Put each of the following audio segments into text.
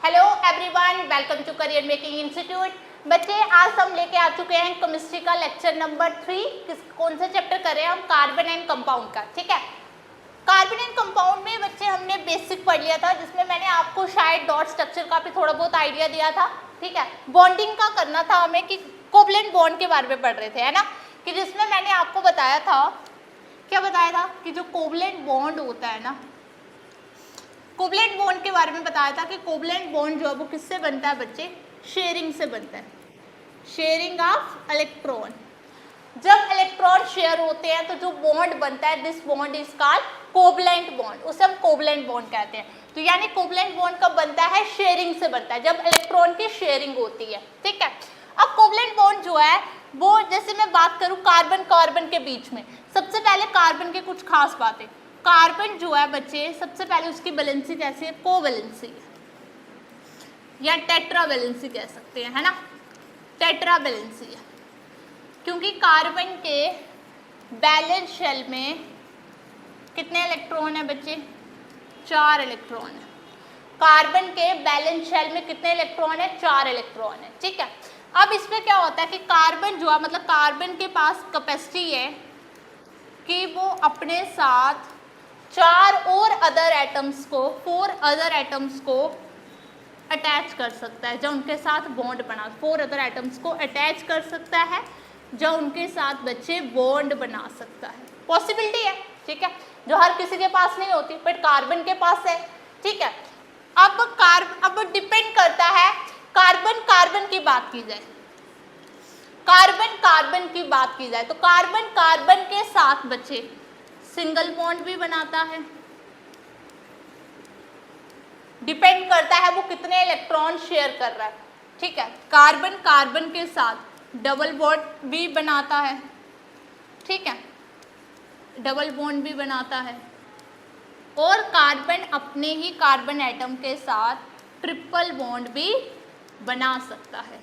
Hello everyone, welcome to Career Making Institute. बच्चे, आज हम लेके आ चुके हैं केमिस्ट्री का लेक्चर नंबर 3। कौन सा चैप्टर कर रहे हैं हम? कार्बन एंड कंपाउंड का। ठीक है, कार्बन एंड कंपाउंड में बच्चे हमने बेसिक पढ़ लिया था, जिसमें मैंने आपको शायद डॉट स्ट्रक्चर का भी थोड़ा बहुत आइडिया दिया था। ठीक है, बॉन्डिंग का करना था हमें कि कोवलेंट बॉन्ड के बारे में पढ़ रहे थे, है ना, कि जिसमें मैंने आपको बताया था, क्या बताया था कि जो कोवलेंट बॉन्ड होता है ना, कोवलेंट बॉन्ड के बारे में बताया था कि कोवलेंट बॉन्ड जो है वो किससे बनता है बच्चे? शेयरिंग से बनता है, शेयरिंग ऑफ इलेक्ट्रॉन। जब इलेक्ट्रॉन शेयर होते हैं तो जो बॉन्ड बनता है, this bond is called covalent bond, उसे हम कोवलेंट बॉन्ड कहते हैं। तो यानी कोवलेंट बॉन्ड कब बनता है? शेयरिंग से बनता है, जब इलेक्ट्रॉन की शेयरिंग होती है। ठीक है, अब कोवलेंट बॉन्ड जो है वो, जैसे मैं बात करूं कार्बन कार्बन के बीच में, सबसे पहले कार्बन के कुछ खास बातें। कार्बन जो है बच्चे, सबसे पहले उसकी वैलेंसी कैसी है? कोवैलेंसी या टेट्रावैलेंसी कह सकते हैं, है ना, टेट्रावैलेंसी है, क्योंकि कार्बन के बैलेंस शेल में कितने इलेक्ट्रॉन है बच्चे? 4 इलेक्ट्रॉन है। कार्बन के बैलेंस शेल में कितने इलेक्ट्रॉन है? 4 इलेक्ट्रॉन है। ठीक है, अब इसमें क्या होता है कि कार्बन जो है, मतलब कार्बन के पास कैपेसिटी है कि वो अपने साथ 4 और अदर एटम्स को, 4 अदर एटम्स को अटैच कर सकता है, जो उनके साथ बॉन्ड बना, 4 अदर एटम्स को अटैच कर सकता है, जो उनके साथ बच्चे बॉन्ड बना सकता है। पॉसिबिलिटी है, ठीक है, जो हर किसी के पास नहीं होती, बट कार्बन के पास है। ठीक है, अब डिपेंड करता है, कार्बन कार्बन की बात की जाए, कार्बन कार्बन की बात की जाए तो कार्बन कार्बन के साथ बच्चे सिंगल बॉन्ड भी बनाता है। डिपेंड करता है वो कितने इलेक्ट्रॉन शेयर कर रहा है। ठीक है, कार्बन कार्बन के साथ डबल बॉन्ड भी बनाता है। ठीक है, डबल बॉन्ड भी बनाता है, और कार्बन अपने ही कार्बन एटम के साथ ट्रिपल बॉन्ड भी बना सकता है,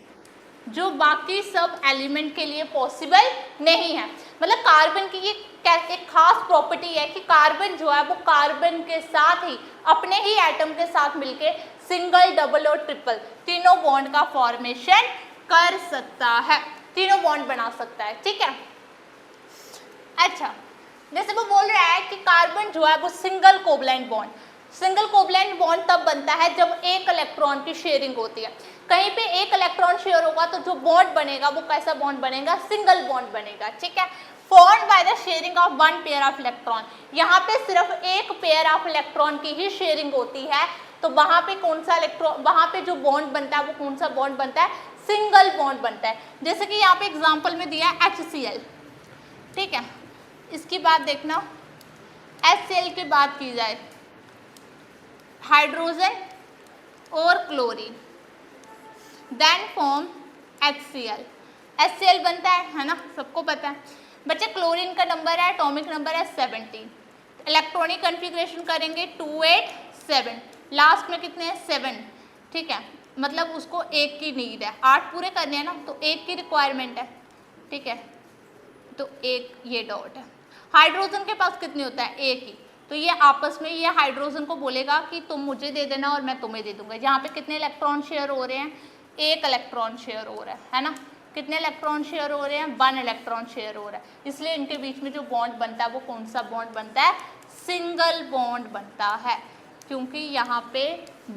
जो बाकी सब एलिमेंट के लिए पॉसिबल नहीं है। मतलब कार्बन की ये एक खास प्रॉपर्टी है कि कार्बन जो है वो कार्बन के साथ ही, अपने ही एटम के साथ मिलके सिंगल, डबल और ट्रिपल तीनों बॉन्ड का फॉर्मेशन कर सकता है, तीनों बॉन्ड बना सकता है। ठीक है, अच्छा, जैसे वो बोल रहा है कि कार्बन जो है वो single covalent bond, single covalent bond तब बनता है जब एक इलेक्ट्रॉन की शेयरिंग होती है। कहीं पे एक इलेक्ट्रॉन शेयर होगा तो जो बॉन्ड बनेगा वो कैसा बॉन्ड बनेगा? सिंगल बॉन्ड बनेगा। ठीक है, formed by the sharing of one pair of electron. यहाँ पे सिर्फ एक पेयर ऑफ इलेक्ट्रॉन की ही शेयरिंग होती है, तो वहां पे कौन सा इलेक्ट्रॉन, वहां पे जो बॉन्ड बनता है वो कौन सा बॉन्ड बनता है? सिंगल बॉन्ड बनता है। जैसे कि यहाँ पे एग्जाम्पल में दिया है HCl। ठीक है, इसकी बात देखना, HCl की बात की जाए, हाइड्रोजन और chlorine, then form HCl। HCl बनता है ना, सबको पता है बच्चे। क्लोरीन का नंबर है, एटॉमिक नंबर है 17, इलेक्ट्रॉनिक कन्फिग्रेशन करेंगे 287, लास्ट में कितने हैं? 7। ठीक है, मतलब उसको एक की नीड है, 8 पूरे करने हैं ना, तो एक की रिक्वायरमेंट है। ठीक है, तो एक ये डॉट है। हाइड्रोजन के पास कितने होता है? एक ही, तो ये आपस में, ये हाइड्रोजन को बोलेगा कि तुम मुझे दे देना और मैं तुम्हें दे दूंगा। यहाँ पे कितने इलेक्ट्रॉन शेयर हो रहे हैं? एक इलेक्ट्रॉन शेयर हो रहा है ना। कितने इलेक्ट्रॉन शेयर हो रहे हैं? 1 इलेक्ट्रॉन शेयर हो रहा है। इसलिए इनके बीच में जो बॉन्ड बनता है वो कौन सा बॉन्ड बनता है? सिंगल बॉन्ड बनता है, क्योंकि यहाँ पे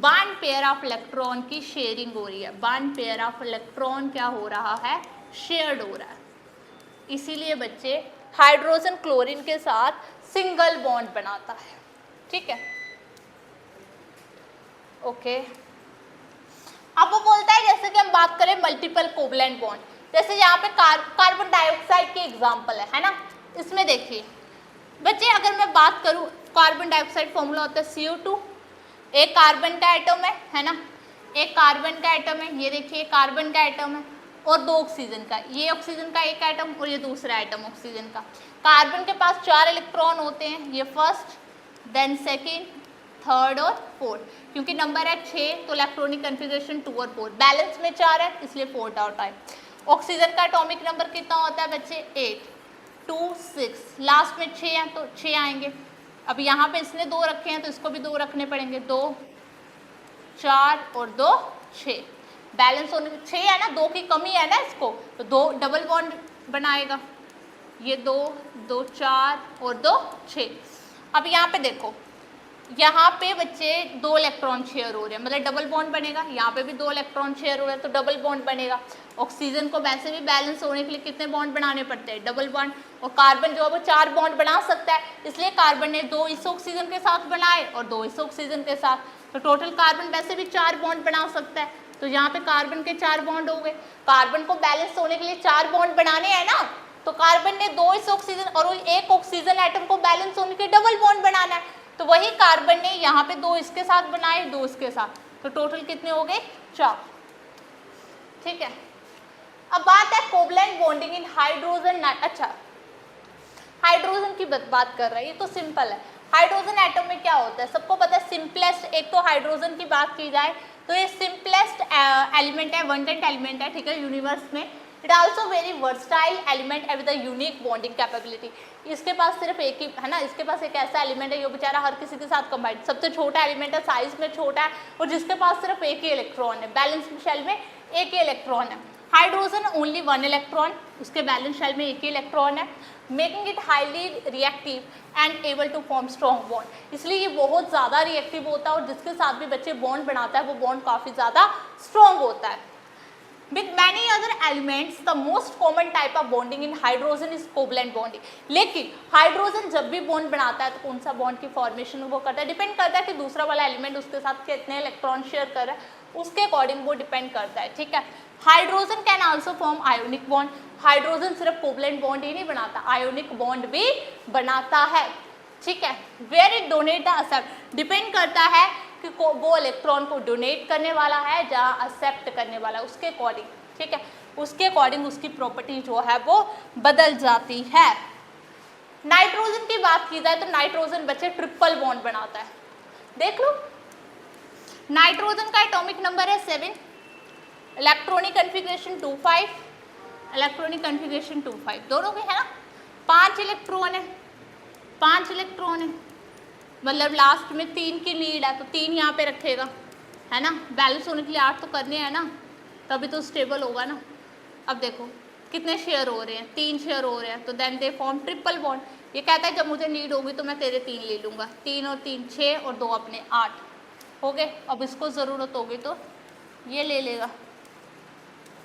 1 पेयर ऑफ इलेक्ट्रॉन की शेयरिंग हो रही है, 1 पेयर ऑफ इलेक्ट्रॉन क्या हो रहा है? शेयर्ड हो रहा है। इसीलिए बच्चे हाइड्रोजन क्लोरीन के साथ सिंगल बॉन्ड बनाता है। ठीक है, ओके। अब वो बोलता है, जैसे कि हम बात करें मल्टीपल कोवलेंट बॉन्ड, जैसे यहाँ पे कार्बन डाइऑक्साइड की एग्जांपल है ना। इसमें देखिए बच्चे, अगर मैं बात करूँ, कार्बन डाइऑक्साइड फॉर्मूला होता है CO2, एक कार्बन का एटम है ना, एक कार्बन का एटम है, ये देखिए कार्बन का एटम है, और 2 ऑक्सीजन का, ये ऑक्सीजन का एक एटम और ये दूसरा एटम ऑक्सीजन का। कार्बन के पास 4 इलेक्ट्रॉन होते हैं, ये फर्स्ट, देन सेकेंड, थर्ड और फोर्थ। क्योंकि नंबर है 6 तो इलेक्ट्रॉनिक कन्फिग्रेशन 2 और 4, बैलेंस में 4 है इसलिए 4 डॉट है। ऑक्सीजन का एटॉमिक नंबर कितना होता है बच्चे? 8, 2, 6, लास्ट में 6 हैं तो 6 आएंगे। अब यहाँ पे इसने 2 रखे हैं तो इसको भी 2 रखने पड़ेंगे, 2, 4 और 2 6, बैलेंस होने में 6 है ना, 2 की कमी है ना इसको, तो 2 डबल बॉन्ड बनाएगा, ये 2 2 4 और 2 6। अब यहाँ पे देखो, यहाँ पे बच्चे 2 इलेक्ट्रॉन शेयर हो रहे हैं, मतलब डबल बॉन्ड बनेगा, यहाँ पे भी 2 इलेक्ट्रॉन शेयर हो रहे हैं तो डबल बॉन्ड बनेगा। ऑक्सीजन को वैसे भी बैलेंस होने के लिए कितने बॉन्ड बनाने पड़ते हैं, डबल बॉन्ड। और कार्बन जो है वो 4 बॉन्ड बना सकता है, इसलिए कार्बन ने 2 इस ऑक्सीजन के साथ बनाए और 2 इस ऑक्सीजन के साथ, तो टोटल कार्बन वैसे भी 4 बॉन्ड बना सकता है। तो यहाँ पे कार्बन के 4 बॉन्ड हो गए। कार्बन को बैलेंस होने के लिए 4 बॉन्ड बनाने हैं ना, तो कार्बन ने 2 इस ऑक्सीजन और एक ऑक्सीजन एटम को बैलेंस होने के डबल बॉन्ड बनाना है, तो वही कार्बन ने यहाँ पे 2 इसके साथ बनाए, 2 इसके साथ, तो टोटल कितने हो गए 4। ठीक है, अब बात है कोवलेंट बॉन्डिंग इन हाइड्रोजन। अच्छा, हाइड्रोजन की बात कर रहा है, ये तो सिंपल है। हाइड्रोजन एटम में क्या होता है सबको पता है, सिंपलेस्ट, एक तो हाइड्रोजन की बात की जाए तो ये सिंपलेस्ट एलिमेंट है, वनडेंट एलिमेंट है, ठीक है, यूनिवर्स में। It also very versatile element with a unique bonding capability. इसके पास सिर्फ एक ही है ना, इसके पास एक ऐसा एलिमेंट है जो बेचारा हर किसी के साथ कंबाइंड, सबसे छोटा एलिमेंट है, साइज में छोटा है, और जिसके पास सिर्फ एक ही इलेक्ट्रॉन है, बैलेंस शेल में एक ही इलेक्ट्रॉन है। हाइड्रोजन ओनली 1 इलेक्ट्रॉन, उसके बैलेंस शेल में एक ही इलेक्ट्रॉन है, making it highly reactive and able to form strong bond. इसलिए ये बहुत ज़्यादा रिएक्टिव होता है और जिसके साथ भी बच्चे बॉन्ड बनाता है वो बॉन्ड काफ़ी ज़्यादा स्ट्रॉन्ग होता है। With many other elements, the most common type of bonding in hydrogen is covalent bonding. लेकिन हाइड्रोजन जब भी बॉन्ड बनाता है तो कौन सा बॉन्ड की फॉर्मेशन वो करता है, डिपेंड करता है कि दूसरा वाला एलिमेंट उसके साथ कितने इलेक्ट्रॉन शेयर कर रहा है, उसके अकॉर्डिंग वो डिपेंड करता है। ठीक है, hydrogen can also form ionic bond. Hydrogen सिर्फ कोवलेंट बॉन्ड ही नहीं बनाता, आयोनिक बॉन्ड भी बनाता है। ठीक है, where it donate the accept, depend करता है कि वो इलेक्ट्रॉन को डोनेट करने वाला है जहाँ एक्सेप्ट करने वाला है, उसके अकॉर्डिंग। ठीक है, उसके अकॉर्डिंग उसकी प्रॉपर्टी जो है वो बदल जाती है। नाइट्रोजन की बात की जाए तो नाइट्रोजन बच्चे ट्रिपल बॉन्ड बनाता है। देख लो, नाइट्रोजन का एटॉमिक नंबर है 7, इलेक्ट्रॉनिक कन्फिग्रेशन 2,5, इलेक्ट्रॉनिक कन्फिग्रेशन 2,5 दोनों के है ना, 5 इलेक्ट्रॉन है, 5 इलेक्ट्रॉन है, मतलब लास्ट में 3 की नीड है तो 3 यहाँ पे रखेगा, है ना, बैलेंस होने के लिए 8 तो करने हैं ना, तभी तो स्टेबल होगा ना। अब देखो कितने शेयर हो रहे हैं, 3 शेयर हो रहे हैं, तो then they form triple bond. ये कहता है जब मुझे नीड होगी तो मैं तेरे 3 ले लूँगा, 3 और 3 6 और 2 अपने 8 हो गए। अब इसको ज़रूरत होगी तो ये ले लेगा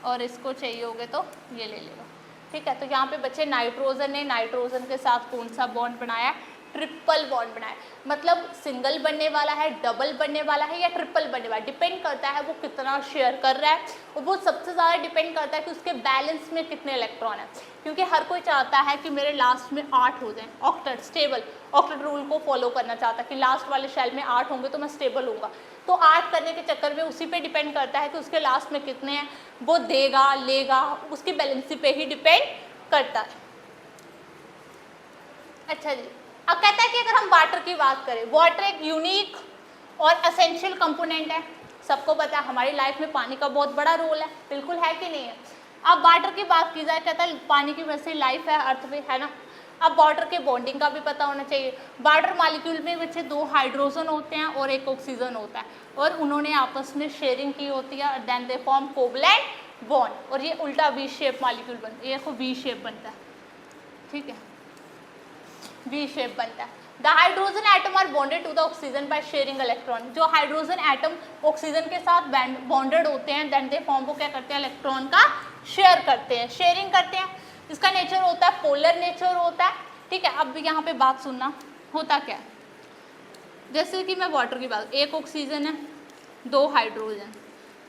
और इसको चाहिए होगे तो ये ले लेगा। ठीक है, तो यहाँ पे बच्चे नाइट्रोजन ने नाइट्रोजन के साथ कौन सा बॉन्ड बनाया, ट्रिपल बॉन्ड बनाया। मतलब सिंगल बनने वाला है, डबल बनने वाला है या ट्रिपल बनने वाला है, डिपेंड करता है वो कितना शेयर कर रहा है, और वो सबसे ज़्यादा डिपेंड करता है कि उसके बैलेंस में कितने इलेक्ट्रॉन है। क्योंकि हर कोई चाहता है कि मेरे लास्ट में 8 हो जाएं, ऑक्टेट स्टेबल, ऑक्टेट रूल को फॉलो करना चाहता है कि लास्ट वाले शेल में 8 होंगे तो मैं स्टेबल होऊंगा। तो 8 करने के चक्कर में उसी पे डिपेंड करता है कि उसके लास्ट में कितने हैं, वो देगा लेगा, उसकी बैलेंसी पे ही डिपेंड करता है। अच्छा जी, अब कहता है कि अगर हम वाटर की बात करें, वाटर एक यूनिक और एसेंशियल कंपोनेंट है। सबको पता है हमारी लाइफ में पानी का बहुत बड़ा रोल है, बिल्कुल है कि नहीं है। अब वाटर की बात की जाए, कहता है पानी की वजह से लाइफ है अर्थ पे, है ना। अब वाटर के बॉन्डिंग का भी पता होना चाहिए। वाटर मॉलिक्यूल में बच्चे 2 हाइड्रोजन होते हैं और 1 ऑक्सीजन होता है, और उन्होंने आपस में शेयरिंग की होती है, then they form covalent bond, और ये उल्टा वी शेप मॉलिक्यूल बनता है, ये वी शेप बनता है। ठीक है, वी शेप बनता है। The hydrogen atom are bonded to the oxygen by sharing electron. जो हाइड्रोजन एटम ऑक्सीजन के साथ बॉन्डेड होते हैं, देन दे फॉर्म, वो क्या करते हैं, इलेक्ट्रॉन का शेयर करते हैं, शेयरिंग करते हैं। इसका नेचर होता है पोलर नेचर होता है। ठीक है, अब यहाँ पे बात सुनना, होता क्या है, जैसे कि मैं वाटर की बात, 1 ऑक्सीजन है, 2 हाइड्रोजन,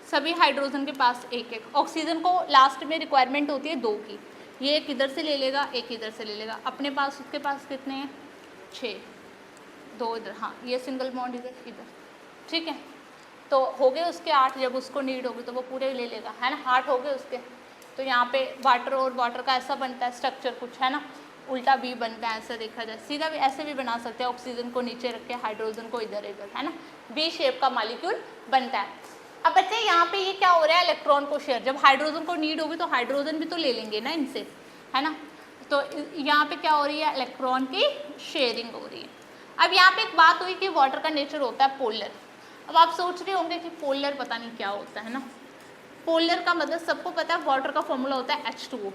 सभी हाइड्रोजन के पास 1-1, ऑक्सीजन को लास्ट में रिक्वायरमेंट होती है 2 की, ये एक इधर से ले लेगा, एक इधर से ले लेगा, अपने पास उसके पास कितने हैं, 6, 2 इधर, हाँ ये सिंगल बॉन्ड इधर इधर। ठीक है, तो हो गए उसके 8, जब उसको नीड होगी तो वो पूरे ले लेगा, है ना, 8 हो गए उसके। तो यहाँ पे वाटर और वाटर का ऐसा बनता है स्ट्रक्चर कुछ, है ना, उल्टा भी बनता है, ऐसा देखा जाए, सीधा भी ऐसे भी बना सकते हैं, ऑक्सीजन को नीचे रख के हाइड्रोजन को इधर इधर, है ना, वी शेप का मॉलिक्यूल बनता है। अब बच्चे यहाँ पे ये क्या हो रहा है, इलेक्ट्रॉन को शेयर, जब हाइड्रोजन को नीड होगी तो हाइड्रोजन भी तो ले लेंगे ना इनसे, है ना, तो यहाँ पे क्या हो रही है, इलेक्ट्रॉन की शेयरिंग हो रही है। अब यहाँ पे एक बात हुई कि वाटर का नेचर होता है पोलर, अब आप सोच रहे होंगे कि पोलर पता नहीं क्या होता है ना। पोलर का मतलब सबको पता है, वाटर का फॉर्मूला होता है H2O।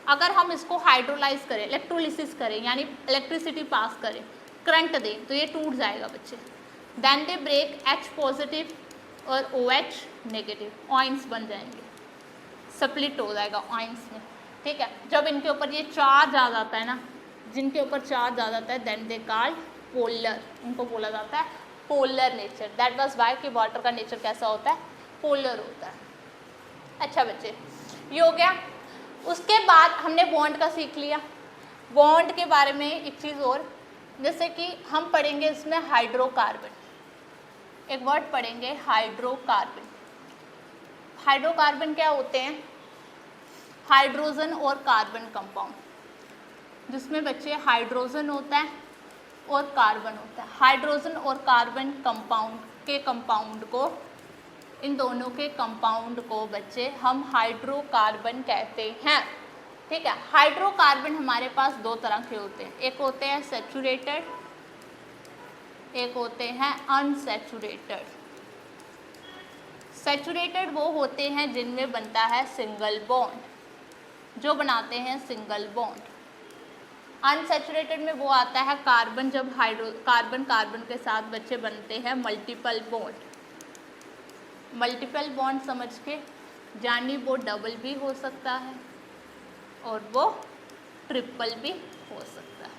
अगर हम इसको हाइड्रोलाइज करें, इलेक्ट्रोलिसिस करें, यानी इलेक्ट्रिसिटी पास करें, करंट दें, तो ये टूट जाएगा बच्चे। Then they break H positive और OH नेगेटिव, ऑइंस बन जाएंगे, स्प्लिट हो जाएगा ऑइंस में, ठीक है। जब इनके ऊपर ये चार्ज आ जाता है ना, जिनके ऊपर चार्ज आ जाता है, देन दे कॉल्ड पोलर, उनको बोला जाता है polar nature. That was why कि वाटर का नेचर कैसा होता है, पोलर होता है। अच्छा बच्चे, ये हो गया। उसके बाद हमने बॉन्ड का सीख लिया। बॉन्ड के बारे में एक चीज़ और, जैसे कि हम पढ़ेंगे इसमें हाइड्रोकार्बन, एक वर्ड पढ़ेंगे हाइड्रोकार्बन। हाइड्रोकार्बन क्या होते हैं, हाइड्रोजन और कार्बन कंपाउंड, जिसमें बच्चे हाइड्रोजन होता है और कार्बन होता है। हाइड्रोजन और कार्बन कंपाउंड को, इन दोनों के कंपाउंड को बच्चे हम हाइड्रोकार्बन कहते हैं, ठीक है। हाइड्रोकार्बन हमारे पास दो तरह के होते हैं, एक होते हैं सैचुरेटेड, एक होते हैं अनसैचुरेटेड। सैचुरेटेड वो होते हैं जिनमें बनता है सिंगल बॉन्ड, जो बनाते हैं सिंगल बॉन्ड। अनसैचुरेटेड में वो आता है कार्बन, जब कार्बन के साथ बच्चे बनते हैं मल्टीपल बॉन्ड। मल्टीपल बॉन्ड समझ के जानी, वो डबल भी हो सकता है और वो ट्रिपल भी हो सकता है,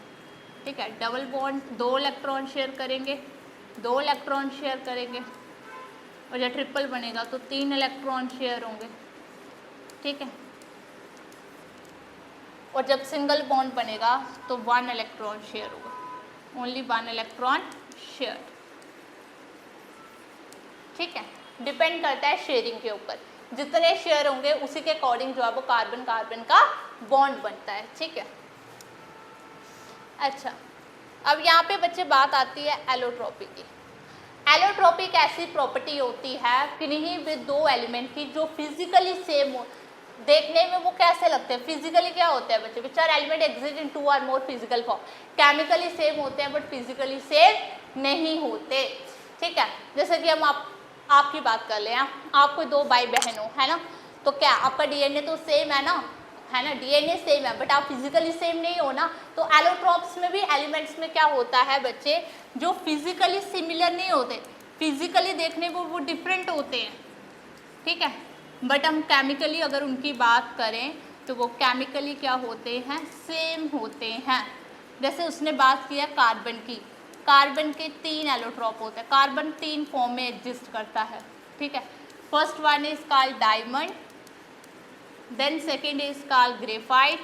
ठीक है। डबल बॉन्ड 2 इलेक्ट्रॉन शेयर करेंगे, 2 इलेक्ट्रॉन शेयर करेंगे, और जब ट्रिपल बनेगा तो 3 इलेक्ट्रॉन शेयर होंगे, ठीक है। और जब सिंगल बॉन्ड बनेगा तो 1 इलेक्ट्रॉन शेयर होगा, ओनली 1 इलेक्ट्रॉन शेयर, ठीक है। डिपेंड करता है शेयरिंग के ऊपर, जितने शेयर होंगे उसी के अकॉर्डिंग जो है वो कार्बन कार्बन का बॉन्ड बनता है, ठीक है। अच्छा, अब यहाँ पे बच्चे बात आती है एलोट्रोपी की। एलोट्रोपी एक ऐसी प्रॉपर्टी होती है किन्हीं भी दो एलिमेंट की जो फिजिकली सेम हो, देखने में वो कैसे लगते हैं, फिजिकली क्या होते हैं बच्चे, which are element exist in 2 और more physical form. Chemically same होते हैं बट फिजिकली सेम नहीं होते, ठीक है। जैसे कि हम आपकी बात कर ले, आप कोई 2 भाई बहन हो, है ना, तो क्या आपका डीएनए तो सेम है ना, है ना, डीएनए सेम है, बट आप फिजिकली सेम नहीं हो ना। तो एलोट्रोप्स में भी एलिमेंट्स में क्या होता है बच्चे, जो फिजिकली सिमिलर नहीं होते, फिजिकली देखने को वो डिफरेंट होते हैं, ठीक है, बट हम केमिकली अगर उनकी बात करें तो वो केमिकली क्या होते हैं, सेम होते हैं। जैसे उसने बात किया कार्बन की, कार्बन के 3 एलोट्रोप होते हैं, कार्बन 3 फॉर्म में एग्जिस्ट करता है, ठीक है। First one is called diamond, then second is called graphite,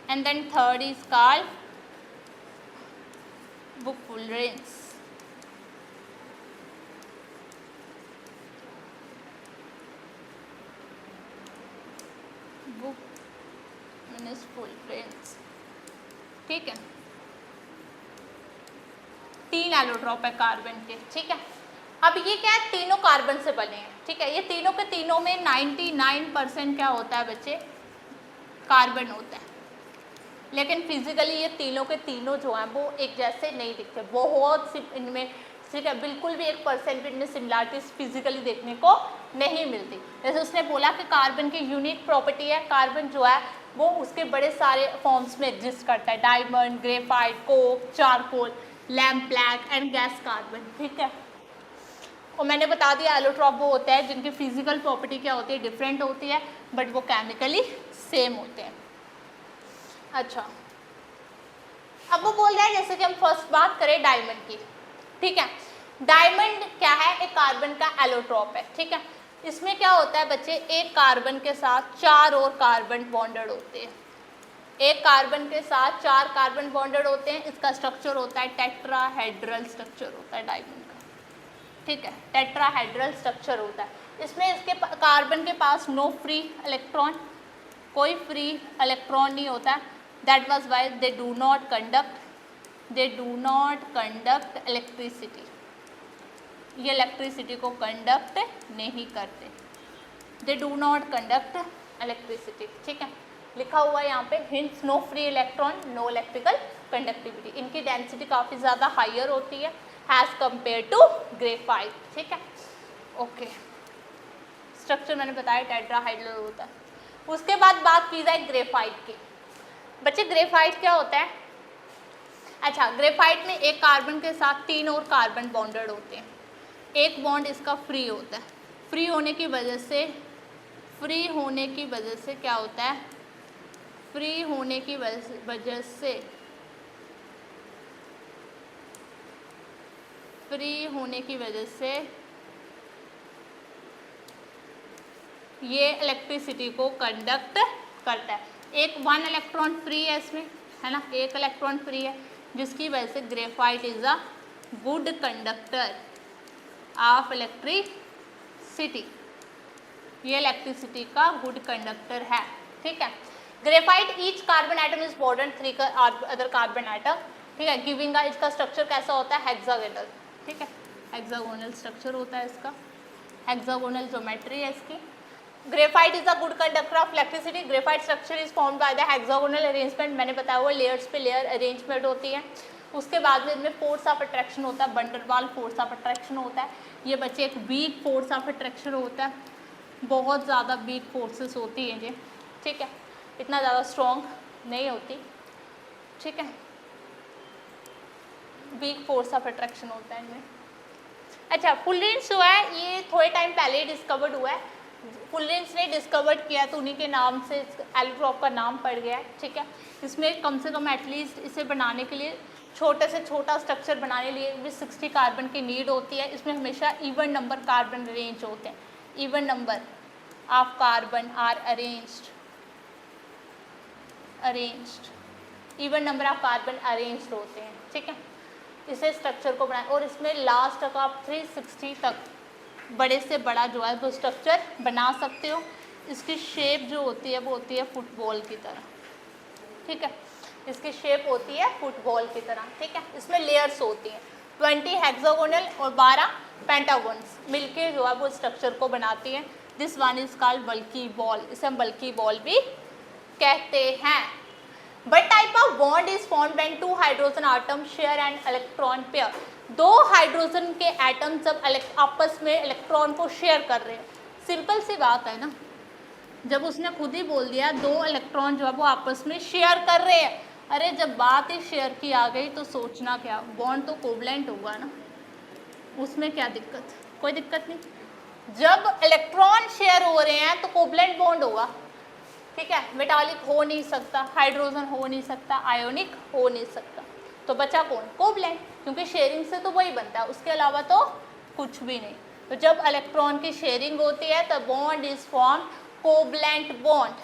and then third is called fullerenes. fullerenes, ठीक है। 3 एलोट्रोप है कार्बन के, ठीक है। अब ये क्या है, तीनों कार्बन से बने हैं, ठीक है। ये तीनों के तीनों में 99% क्या होता है बच्चे, कार्बन होता है, लेकिन फिजिकली ये तीनों के तीनों जो हैं वो एक जैसे नहीं दिखते, बहुत सी इनमें, ठीक है, बिल्कुल भी 1% भी इनमें सिमिलरिटीज फिजिकली देखने को नहीं मिलती। जैसे उसने बोला कि कार्बन की यूनिक प्रॉपर्टी है, कार्बन जो है वो उसके बड़े सारे फॉर्म्स में एग्जिस्ट करता है, diamond, graphite, Coke, charcoal, lamp black and gas carbon, ठीक है। और मैंने बता दिया एलोट्रोप वो होता है जिनकी फिजिकल प्रॉपर्टी क्या होती है, डिफरेंट होती है, बट वो केमिकली सेम होते हैं। अच्छा, अब वो बोल रहा है जैसे कि हम फर्स्ट बात करें डायमंड की, ठीक है। डायमंड क्या है, एक कार्बन का एलोट्रोप है, ठीक है। इसमें क्या होता है बच्चे, एक कार्बन के साथ 4 और कार्बन बॉन्डेड होते हैं, एक कार्बन के साथ 4 कार्बन बॉन्डेड होते हैं। इसका स्ट्रक्चर होता है टेट्राहेड्रल स्ट्रक्चर होता है डायमंड का, ठीक है, टेट्राहेड्रल स्ट्रक्चर होता है। इसमें इसके कार्बन के पास नो फ्री इलेक्ट्रॉन, कोई फ्री इलेक्ट्रॉन नहीं होता है। That was why they do not conduct electricity, ये इलेक्ट्रिसिटी को कंडक्ट नहीं करते, they do not conduct electricity, ठीक है। लिखा हुआ है यहाँ पे hints, no free electron, no electrical conductivity, इनकी डेंसिटी काफ़ी ज़्यादा हायर होती है हैज़ कंपेयर टू ग्रेफाइट, ठीक है। ओके, स्ट्रक्चर मैंने बताया टेट्राहाइड्रल होता है। उसके बाद बात की जाए ग्रेफाइट की। बच्चे ग्रेफाइट क्या होता है? अच्छा, ग्रेफाइट में एक कार्बन के साथ 3 और कार्बन बॉन्डेड होते हैं। एक बॉन्ड इसका फ्री होता है। फ्री होने की वजह से क्या होता है? फ्री होने की वजह से ये इलेक्ट्रिसिटी को कंडक्ट करता है। एक 1 इलेक्ट्रॉन फ्री है इसमें, है ना, 1 इलेक्ट्रॉन फ्री है, जिसकी वजह से graphite is a good conductor of electricity. ये इलेक्ट्रिसिटी का गुड कंडक्टर है, ठीक है। Graphite each carbon atom is bonded 3 other carbon atom, ठीक है। गिविंग का इसका स्ट्रक्चर कैसा होता है? हेक्सागोनल, ठीक है। हेक्सागोनल स्ट्रक्चर होता है इसका, हेक्सागोनल ज्योमेट्री है इसकी। Graphite is a good conductor of electricity. Graphite structure is formed by the hexagonal arrangement. मैंने बताया हुआ लेयर्स पे लेयर अरेंजमेंट होती है। उसके बाद में इनमें फोर्स ऑफ अट्रैक्शन होता है, वंडरवाल फोर्स ऑफ अट्रैक्शन होता है। ये बच्चे एक वीक फोर्स ऑफ अट्रैक्शन होता है, बहुत ज़्यादा वीक फोर्सेस होती हैं ये, ठीक है, इतना ज़्यादा स्ट्रॉन्ग नहीं होती, ठीक है। वीक फोर्स ऑफ अट्रैक्शन होता है इनमें। अच्छा, फुलरेंस जो है ये थोड़े टाइम पहले ही डिस्कवर्ड हुआ है। फुलरेंस ने डिस्कवर्ड किया तो उन्हीं के नाम से एलोट्रॉप का नाम पड़ गया है, ठीक है। इसमें कम से कम एटलीस्ट इसे बनाने के लिए, छोटे से छोटा स्ट्रक्चर बनाने के लिए भी 60 कार्बन की नीड होती है। इसमें हमेशा इवन नंबर कार्बन अरेंज होते हैं, even number of carbon are arranged, even number of carbon arranged होते हैं, ठीक है। इसे स्ट्रक्चर को बनाए और इसमें लास्ट तक आप 360 तक बड़े से बड़ा जो है वो स्ट्रक्चर बना सकते हो। इसकी शेप जो होती है वो होती है फुटबॉल की तरह, ठीक है। इसकी शेप होती है फुटबॉल की तरह, ठीक है। इसमें लेयर्स होती हैं 20 हेक्सागोनल और 12 पेंटागोन्स मिलके जो है वो स्ट्रक्चर को बनाती हैं। This one is called bucky ball, इसे हम बल्की बॉल भी कहते हैं। But type of bond is formed when 2 hydrogen atom share an electron pair. 2 hydrogen के एटम जब आपस में इलेक्ट्रॉन को शेयर कर रहे हैं, सिंपल सी बात है ना, जब उसने खुद ही बोल दिया 2 इलेक्ट्रॉन जो है वो आपस में शेयर कर रहे हैं, अरे जब बात ही शेयर की आ गई तो सोचना क्या, बॉन्ड तो कोवलेंट होगा ना, उसमें क्या दिक्कत? कोई दिक्कत नहीं। जब इलेक्ट्रॉन शेयर हो रहे हैं तो कोवलेंट बॉन्ड होगा, ठीक है। मेटालिक हो नहीं सकता, हाइड्रोजन हो नहीं सकता, आयोनिक हो नहीं सकता, तो बचा कौन? कोवलेंट, क्योंकि शेयरिंग से तो वही बनता है, उसके अलावा तो कुछ भी नहीं। तो जब इलेक्ट्रॉन की शेयरिंग होती है तो bond is form covalent bond,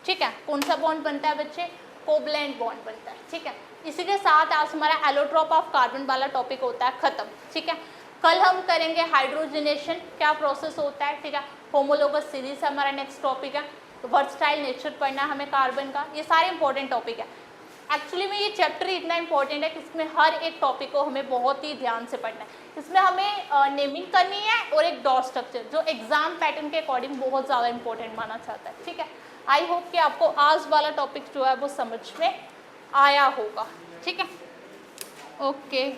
ठीक है। कौन सा बॉन्ड बनता है बच्चे? कोवलेंट बॉन्ड बनता है, ठीक है। इसी के साथ आज हमारा एलोट्रॉप ऑफ कार्बन वाला टॉपिक होता है खत्म, ठीक है। कल हम करेंगे हाइड्रोजनेशन, क्या प्रोसेस होता है, ठीक है। होमोलोगस सीरीज हमारा नेक्स्ट टॉपिक है। तो वर्सटाइल नेचर पढ़ना है हमें कार्बन का, ये सारे इंपॉर्टेंट टॉपिक है। एक्चुअली में ये चैप्टर इतना इंपॉर्टेंट है कि इसमें हर एक टॉपिक को हमें बहुत ही ध्यान से पढ़ना है। इसमें हमें नेमिंग करनी है और एक डॉट स्ट्रक्चर जो एग्जाम पैटर्न के अकॉर्डिंग बहुत ज़्यादा इंपॉर्टेंट माना जाता है, ठीक है। आई होप कि आपको आज वाला टॉपिक जो है वो समझ में आया होगा, ठीक है। ओके।